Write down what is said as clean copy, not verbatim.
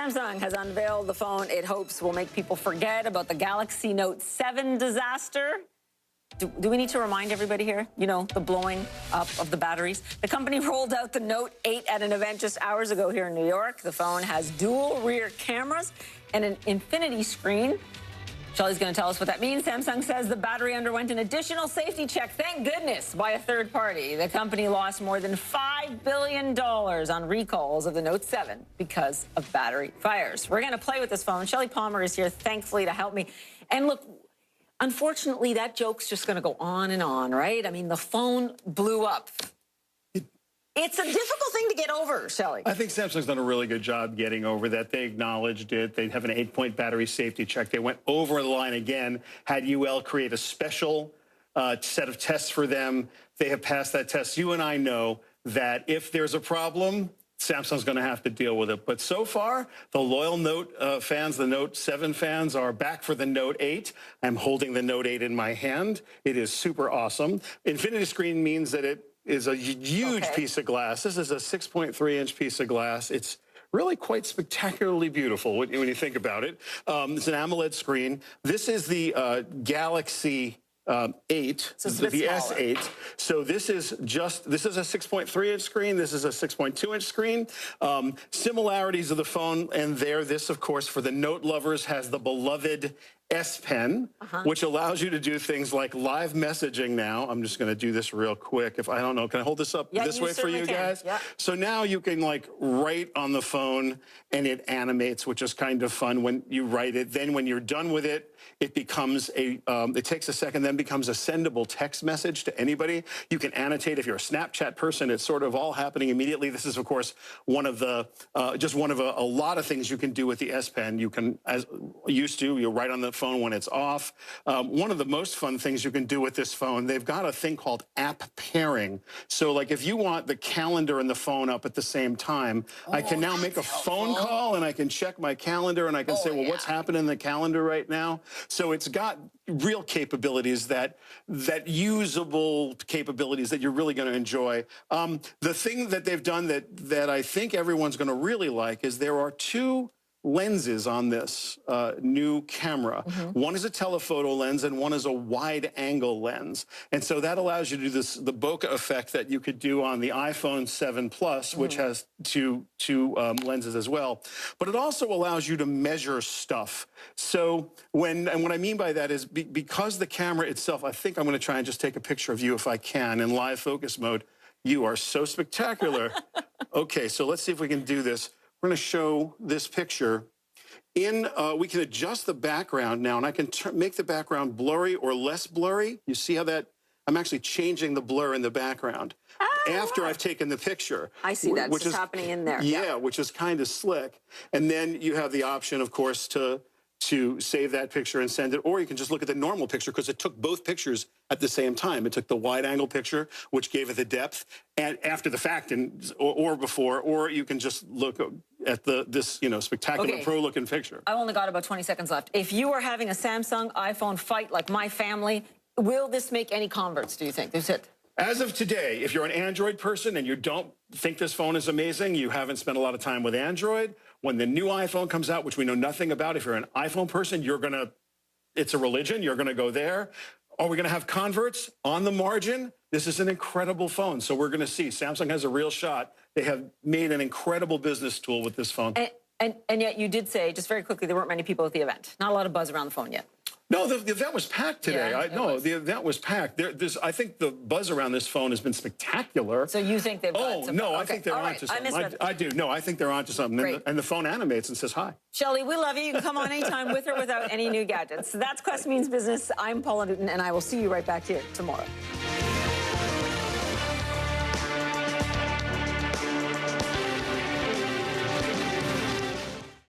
Samsung has unveiled the phone it hopes will make people forget about the Galaxy Note 7 disaster. Do we need to remind everybody here, you know, the blowing up of the batteries? The company rolled out the Note8 at an event just hours ago here in New York. The phone has dual rear cameras and an infinity screen. Shelly's going to tell us what that means. Samsung says the battery underwent an additional safety check, thank goodness, by a third party. The company lost more than $5 billion on recalls of the Note7 because of battery fires. We're going to play with this phone. Shelly Palmer is here, thankfully, to help me. And look, unfortunately, that joke's just going to go on and on, right? I mean, the phone blew up. It's a difficult thing to get over, Shelly. I think Samsung's done a really good job getting over that. They acknowledged it. They have an 8-point battery safety check. They went over the line again, had UL create a special set of tests for them. They have passed that test. You and I know that if there's a problem, Samsung's going to have to deal with it. But so far, the loyal Note fans, the Note7 fans, are back for the Note8. I'm holding the Note8 in my hand. It is super awesome. Infinity screen means that it is a huge piece of glass. This is a 6.3-inch piece of glass. It's really quite spectacularly beautiful when you think about it. It's an AMOLED screen. This is the Galaxy 8, so the S8. So this is a 6.3-inch screen. This is a 6.2-inch screen. Similarities of the phone, and this, of course, for the Note lovers, has the beloved S Pen, which allows you to do things like live messaging now. I'm just going to do this real quick. If I don't know, can I hold this up this way for you guys? Yeah. So now you can like write on the phone and it animates, which is kind of fun when you write it. Then when you're done with it, it becomes it takes a second, then becomes a sendable text message to anybody. You can annotate if you're a Snapchat person. It's sort of all happening immediately. This is, of course, one of the just one of a lot of things you can do with the S Pen. You can, as used to, you write on the phone when it's off. One of the most fun things you can do with this phone, they've got a thing called app pairing. So like if you want the calendar and the phone up at the same time, I can now make a phone call and I can check my calendar and I can say, well, what's happening in the calendar right now? So it's got real capabilities, that usable capabilities that you're really going to enjoy. The thing that they've done that I think everyone's going to really like is there are two lenses on this new camera. One is a telephoto lens and one is a wide angle lens. And so that allows you to do the bokeh effect that you could do on the iPhone 7 Plus, which has two lenses as well. But it also allows you to measure stuff. So what I mean by that is because the camera itself, I think I'm going to try and just take a picture of you if I can in live focus mode. You are so spectacular. Okay, so let's see if we can do this. We're going to show this picture. We can adjust the background now, and I can make the background blurry or less blurry. You see how that? I'm actually changing the blur in the background after I've taken the picture. I see that. Which is happening in there. Yeah, which is kind of slick. And then you have the option, of course, to save that picture and send it, or you can just look at the normal picture because it took both pictures at the same time. It took the wide-angle picture, which gave it the depth, and after the fact, or before, or you can just look at this spectacular pro-looking picture. I've only got about 20 seconds left. If you are having a Samsung iPhone fight like my family, will this make any converts, do you think? That's it. As of today, if you're an Android person and you don't think this phone is amazing, you haven't spent a lot of time with Android, when the new iPhone comes out, which we know nothing about, if you're an iPhone person, it's a religion, you're going to go there. Are we going to have converts on the margin? This is an incredible phone. So we're going to see. Samsung has a real shot. They have made an incredible business tool with this phone. And yet you did say, just very quickly, there weren't many people at the event. Not a lot of buzz around the phone yet. No, the event was packed today. Yeah, the event was packed. I think the buzz around this phone has been spectacular. So you think they've got some... no, I think they're onto something. I do. No, I think they're onto something. And the phone animates and says hi. Shelly, we love you. You can come on anytime with or without any new gadgets. That's Quest Means Business. I'm Paula Newton, and I will see you right back here tomorrow.